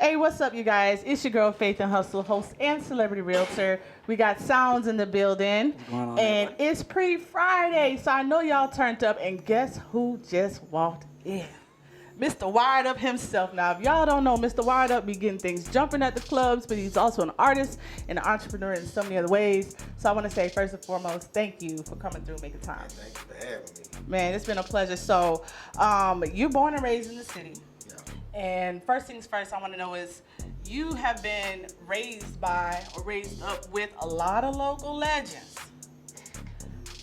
Hey, what's up, you guys? It's your girl, Faith and Hustle, host and celebrity realtor. We got Sounds in the building, What's going on, and everybody? it's pre-Friday, so I know y'all turned up, and guess who just walked in? Mr. WiredUp himself. Now, if y'all don't know, Mr. WiredUp be getting things jumping at the clubs, but he's also an artist and an entrepreneur in so many other ways. So I want to say, first and foremost, thank you for coming through and making time. Thank you for having me. Man, it's been a pleasure. So, you're born and raised in the city. Yeah. And first things first, I want to know is you have been raised by or raised up with a lot of local legends.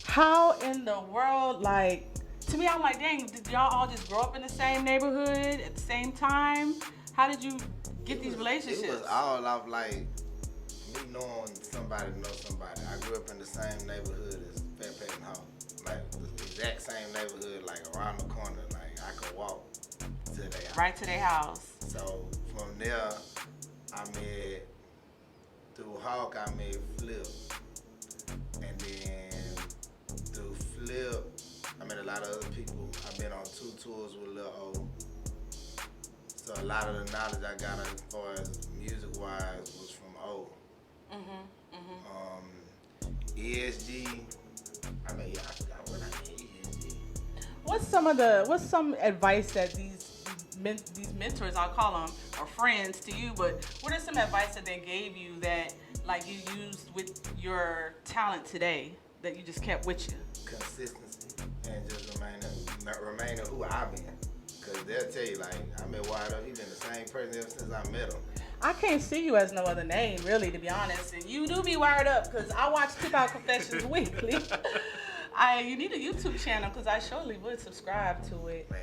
How in the world, like, to me, I'm like, dang, did y'all all just grow up in the same neighborhood at the same time? How did you get these relationships? It was all off like me knowing somebody know somebody. I grew up in the same neighborhood as Faithnhustle Hall. Like the exact same neighborhood, like around the corner. Like I could walk to their house. Right to their house. So from there, I met through Hawk. I met Flip, and then through Flip, I met a lot of other people. I've been on 2 tours with Lil O. So a lot of the knowledge I got as far as music-wise was from O. ESG. I mean, yeah, I forgot what I mean. ESG. What's some advice that these mentors, I'll call them, or friends to you, but what are some advice that they gave you that like you used with your talent today that you just kept with you? Consistency and just remaining who I've been. Cause they'll tell you like I met WiredUp. He's been the same person ever since I met him. I can't see you as no other name, really, to be honest. And you do be wired up because I watch Tip Out Confessions weekly. You need a YouTube channel because I surely would subscribe to it. Man,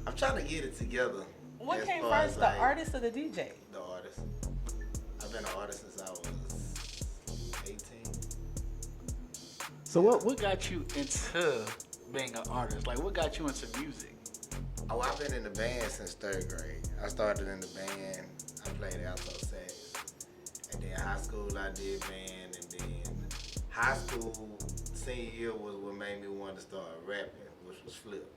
I'm trying to get it together. What as came far first, as, the like, artist or the DJ? The artist. I've been an artist since I was 18. So what got you into being an artist? Like, what got you into music? Oh, I've been in the band since 3rd grade. I started in the band. I played alto sax. And then high school I did band. And then high school senior year was what made me want to start rapping, which was Flip.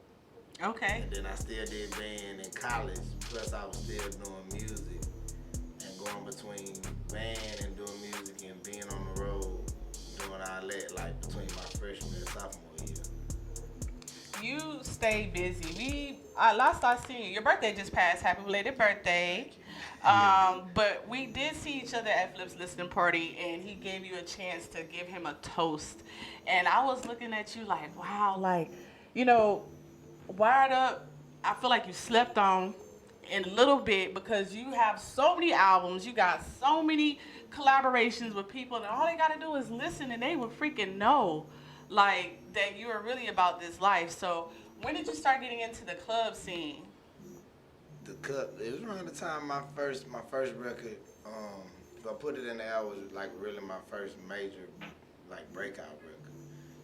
Okay. And then I still did band in college. Plus I was still doing music. And going between band and doing music and being on the road, doing all that, like between my freshman and sophomore year. You stay busy. Last I seen you, your birthday just passed. Happy belated birthday. But we did see each other at Flip's listening party, and he gave you a chance to give him a toast. And I was looking at you like, wow, like, you know, Wired Up, I feel like you slept on in a little bit because you have so many albums, you got so many collaborations with people, and all they got to do is listen, and they will freaking know, like, that you are really about this life. So when did you start getting into the club scene? The Cup, it was around the time my first record, if I put it in the air, was like really my first major like breakout record.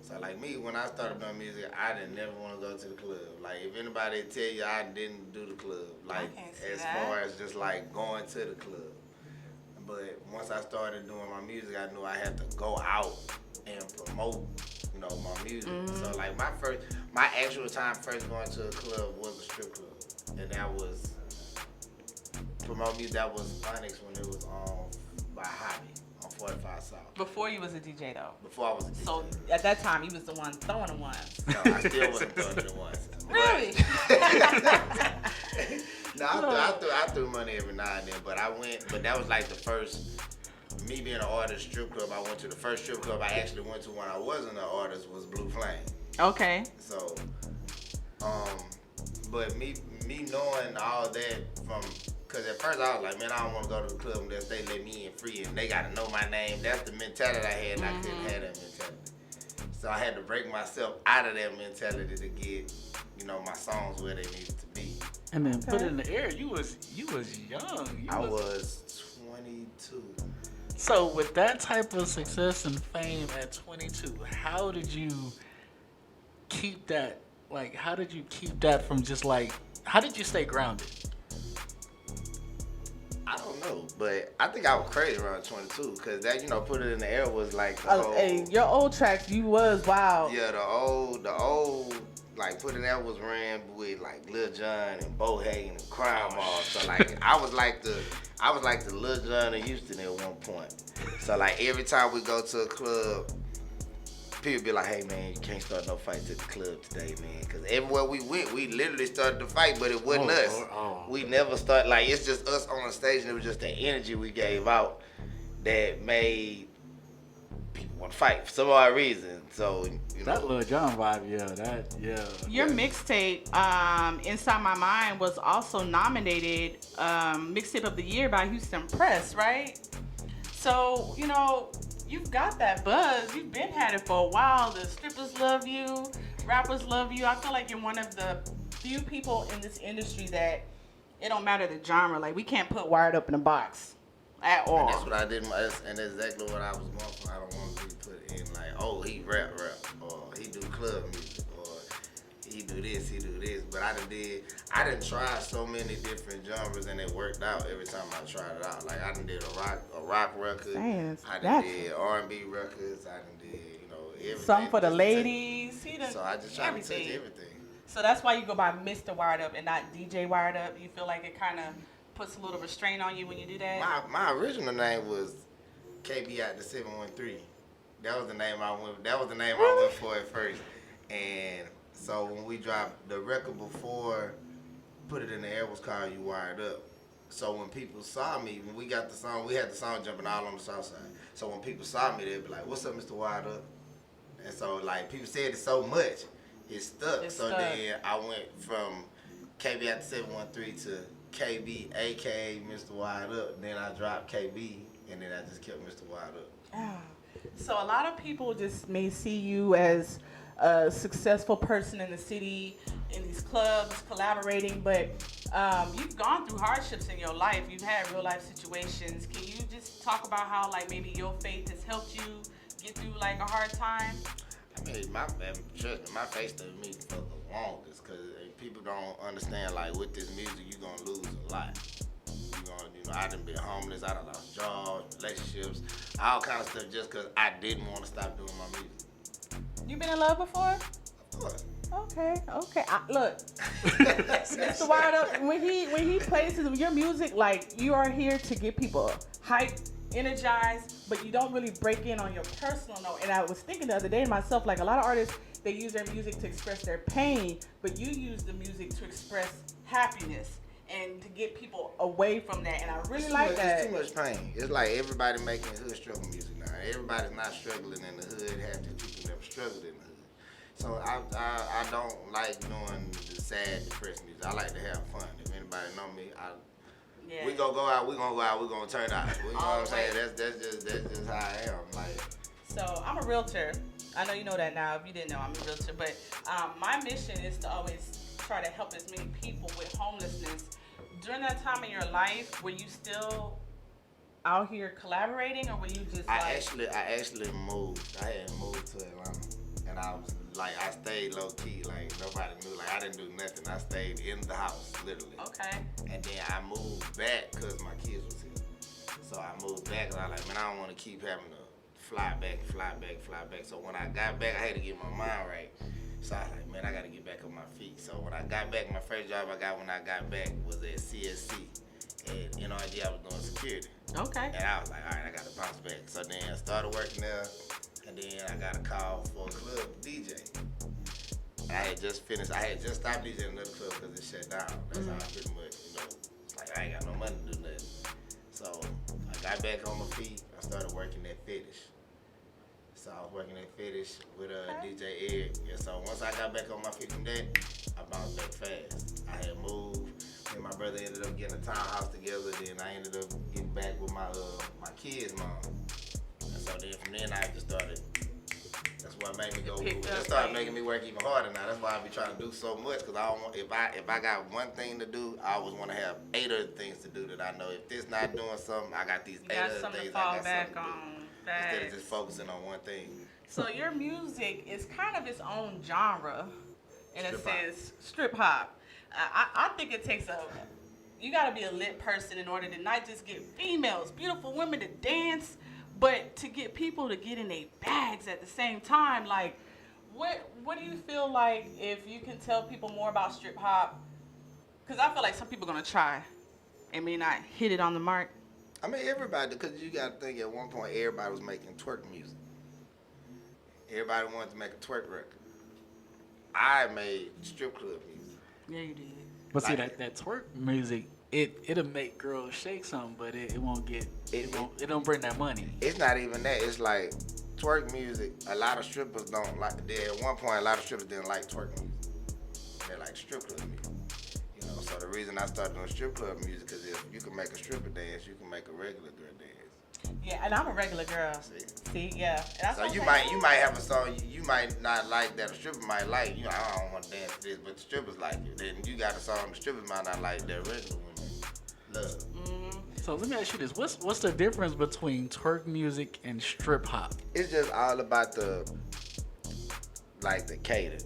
So like me, when I started doing music, I didn't never want to go to the club. Like if anybody tell you I didn't do the club, like as far as just like going to the club. But once I started doing my music, I knew I had to go out and promote, you know, my music. So like my actual time first going to a club was a strip club. And that was promote music. That was Onyx when it was on by Hobby on 45 South. Before you was a DJ though. Before I was a DJ. So at that time, you was the one throwing the ones. No, I still wasn't throwing the ones. Really? No, I threw money every now and then, but that was like the first, me being an artist strip club, I went to the first strip club I actually went to when I wasn't an artist was Blue Flame. Okay. So, but me knowing all that from, cause at first I was like, man, I don't want to go to the club unless they let me in free and they gotta know my name. That's the mentality I had, and I couldn't have that mentality. So I had to break myself out of that mentality to get, you know, my songs where they needed to be. And then put it in the air. You was young. I was 22. So with that type of success and fame at 22, how did you keep that? Like, how did you keep that from just like? How did you stay grounded? I don't know, but I think I was crazy around 22 because that, you know, put it in the air was like the whole, Hey, your old tracks, you was wild. yeah, the old like Put It Out was ran with like Lil Jon and Bo Hagen and Crime Ball. So like I was like the Lil Jon of Houston at one point. So like every time we go to a club, people be like, hey man, you can't start no fights at the club today, man. Cause everywhere we went, we literally started to fight, but it wasn't us. We never start, like it's just us on the stage, and it was just the energy we gave out that made people want to fight for some odd reason. So, you know. That Lil Jon vibe, yeah. Your mixtape, Inside My Mind, was also nominated Mixtape of the Year by Houston Press, right? So, you know, you've got that buzz. You've been had it for a while. The strippers love you. Rappers love you. I feel like you're one of the few people in this industry that it don't matter the genre. Like, we can't put Wired Up in a box at all. And that's what I did, and that's exactly what I was going for. I don't want to be put in like, oh, he rap, or he do club music, or he do this. But I done tried so many different genres, and it worked out every time I tried it out. Like I done did a rock record, I done did R&B records, I done did, you know, everything. Some for the ladies. So I just try to touch everything. So that's why you go by Mr. Wired Up and not DJ Wired Up. You feel like it kind of puts a little restraint on you when you do that? My original name was KB at the 713. That was the name I went for at first. And so when we dropped the record before Put It in the Air was called You Wired Up. So when people saw me, when we got the song, we had the song jumping all on the south side. So when people saw me, they'd be like, "What's up, Mr. Wired Up?" And so like people said it so much, it stuck. Then I went from KB at the 713 to KB, aka Mr. Wired Up. Then I dropped KB, and then I just kept Mr. Wired Up. Ah. So a lot of people just may see you as a successful person in the city, in these clubs, collaborating, but you've gone through hardships in your life. You've had real life situations. Can you just talk about how like maybe your faith has helped you get through like a hard time? I mean, my faith stood me for the longest, because people don't understand, like, with this music, you're going to lose a lot. I done been homeless, I done lost jobs, relationships, all kind of stuff, just because I didn't want to stop doing my music. You been in love before? Of course. Okay. Look, Mr. Wired Up, when he plays your music, like, you are here to get people hyped, energized, but you don't really break in on your personal note. And I was thinking the other day to myself, like, a lot of artists, they use their music to express their pain, but you use the music to express happiness and to get people away from that. And I really like that. It's too much pain. It's like everybody making hood struggle music now. Everybody's not struggling in the hood. Half the people never struggled in the hood. So I don't like doing the sad, depressed music. I like to have fun. If anybody know me, we gonna go out, we gonna turn out. You know what I'm saying? That's just how I am. Like, so I'm a realtor. I know you know that now. If you didn't know, I'm a realtor. But my mission is to always try to help as many people with homelessness. During that time in your life, were you still out here collaborating, or were you just I actually moved. I had moved to Atlanta, and I was like, I stayed low key, like nobody knew, like I didn't do nothing. I stayed in the house, literally. Okay. And then I moved back because my kids was here. So I moved back, and I was like, man, I don't want to keep having to fly back. So when I got back, I had to get my mind right. So I was like, man, I got to get back on my feet. So when I got back, my first job I got when I got back was at CSC. And NRG, I was doing security. Okay. And I was like, all right, I got to bounce back. So then I started working there, and then I got a call for a club DJ. I had just stopped DJing another club because it shut down. That's how I pretty much, it's like I ain't got no money to do nothing. So I got back on my feet. I started working at Fetish. So I was working at Fetish with DJ Eric. And so once I got back on my feet from that, I bounced back fast. I had moved. Me and my brother ended up getting a townhouse together. Then I ended up getting back with my kids' mom. And so then from then I just started. That's what made me go. It started making me work even harder now. That's why I be trying to do so much, because I don't want. If I got one thing to do, I always want to have 8 other things to do that I know. If this not doing something, I got these 8 other things I got something to do. Instead of just focusing on one thing. So your music is kind of its own genre, in a sense, strip hop. I think it takes you gotta be a lit person in order to not just get females, beautiful women to dance, but to get people to get in their bags at the same time. Like, What do you feel like if you can tell people more about strip hop? Because I feel like some people are gonna try and may not hit it on the mark. I mean, everybody, because you got to think at one point everybody was making twerk music. Everybody wanted to make a twerk record. I made strip club music. Yeah, you did. But see Like- that twerk music, it'll make girls shake something, but it won't get it don't bring that money. It's not even that. It's like twerk music. A lot of strippers don't like. At one point, a lot of strippers didn't like twerk music. They like strip club music. You know, so the reason I started doing strip club music because if you can make a stripper dance, you can make a regular girl dance. Yeah, and I'm a regular girl. See, yeah. And that's So what you I'm might saying. you might have a song you might not like that a stripper might like. You know, I don't want to dance to this, but the strippers like it. Then you got a song the strippers might not like that regular women love. So let me ask you this: what's the difference between twerk music and strip hop? It's just all about the cadence.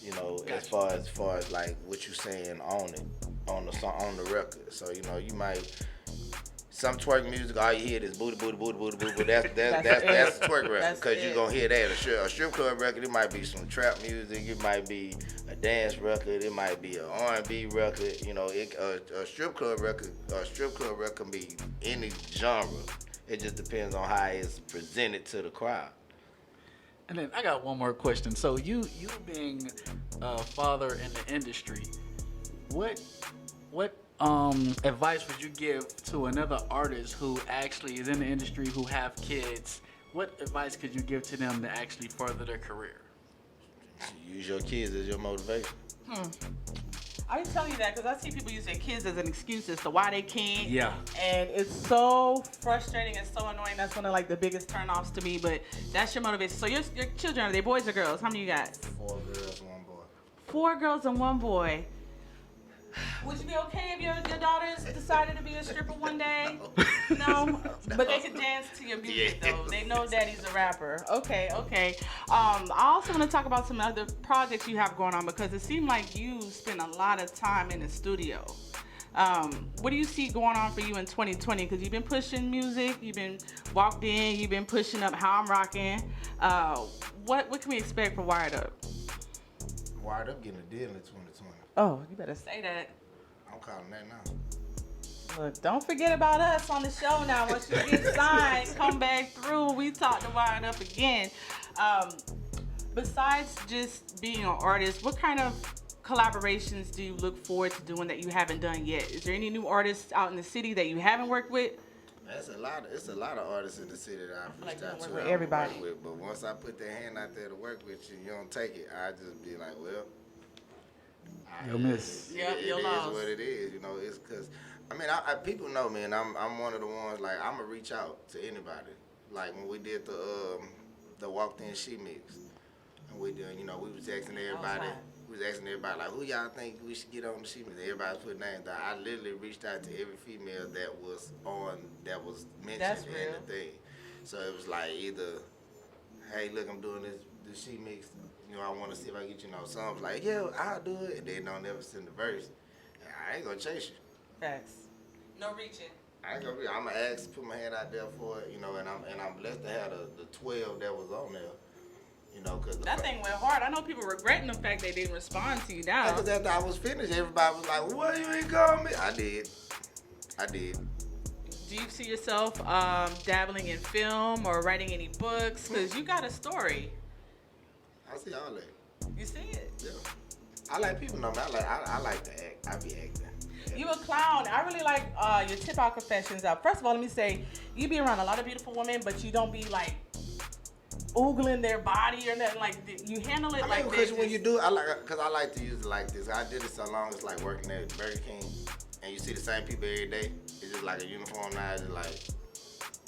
You know, Gotcha. as far as like what you saying on it, on the song, on the record. So you know, you might some twerk music, all you hear is booty, booty, booty, booty, booty. That's a twerk record That's because it. you're gonna hear that. A strip club record, it might be some trap music, it might be a dance record, it might be an R&B record. You know, a strip club record can be any genre. It just depends on how it's presented to the crowd. And then I got one more question. So you being a father in the industry, what advice would you give to another artist who actually is in the industry who have kids? What advice could you give to them to actually further their career? Use your kids as your motivation. I can tell you that because I see people use their kids as an excuse as to why they can't. Yeah. And it's so frustrating and so annoying. That's one of like the biggest turnoffs to me. But that's your motivation. So your children, are they boys or girls? How many you got? 4 girls, 1 boy. 4 girls and 1 boy. Would you be okay if your daughters decided to be a stripper one day? No? But they could dance to your music Yeah. though. They know daddy's a rapper. Okay. I also want to talk about some other projects you have going on because it seemed like you spend a lot of time in the studio. What do you see going on for you in 2020? Because you've been pushing music, you've been walked in, you've been pushing up How I'm Rocking. What can we expect for WiredUp? WiredUp getting a deal in 2020. Oh, you better say that. I'm calling that now. Look, don't forget about us on the show now. Once you get signed, come back through. We talk to WiredUp again. Besides just being an artist, what kind of collaborations do you look forward to doing that you haven't done yet? Is there any new artists out in the city that you haven't worked with? It's a lot of artists in the city that I've reached like out you to. work with I don't everybody. work with, but once I put that hand out there to work with you, you don't take it. I just be like, well, You'll miss. Yep, it you're is lost. what it is. You know, it's because I people know me, and I'm one of the ones like I'm gonna reach out to anybody. Like when we did the walked in she mix, and we doing, you know, we was asking everybody. Outside. We was asking everybody like, who y'all think we should get on the she mix? Everybody put names down. I literally reached out to every female that was mentioned That's in real. the thing. So it was like either, hey, look, I'm doing this she mix. You know, I want to see if I can get you know. Some was like, yeah, I'll do it, and they don't never send the verse. And I ain't gonna chase you. Facts. No reaching. I ain't gonna be. I'm gonna ask, put my hand out there for it, you know, and I'm blessed to have the 12 that was on there, you know, cause That thing went hard. I know people regretting the fact they didn't respond to you now. Because after I was finished, everybody was like, "What you ain't call me?" I did. Do you see yourself dabbling in film or writing any books? Because you got a story. I see all that. You see it. Yeah. I like people know me. I like to act. I be acting. You a clown. I really like your tip out confessions. First of all, let me say, you be around a lot of beautiful women, but you don't be like oogling their body or nothing. Like you handle it I mean, like because this. when you do, I like to use it like this. I did it so long. It's like working at Burger King, and you see the same people every day. It's just like a uniform now. It's just like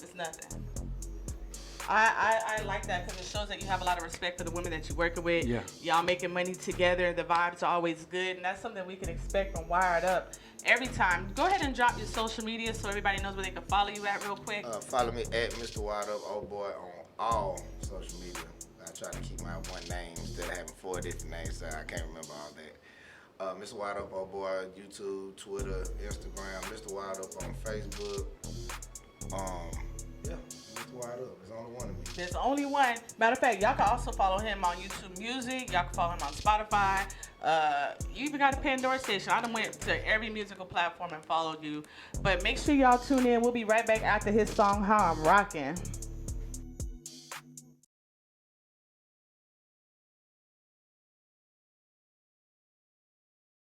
It's nothing. I like that because it shows that you have a lot of respect for the women that you're working with. Yeah. Y'all making money together. The vibes are always good, and that's something we can expect from Wired Up every time. Go ahead and drop your social media so everybody knows where they can follow you at real quick. follow me at Mr. WiredUp, old boy, on all social media. I try to keep my one name instead of having 4 different names, so I can't remember all that. Mr. WiredUp, old boy, YouTube, Twitter, Instagram, Mr. WiredUp on Facebook. Yeah, Mr. WiredUp. WiredUp. There's only one of me. There's only one. Matter of fact, y'all can also follow him on YouTube Music. Y'all can follow him on Spotify. You even got a Pandora station. I done went to every musical platform and followed you. But make sure y'all tune in. We'll be right back after his song, How I'm Rockin'.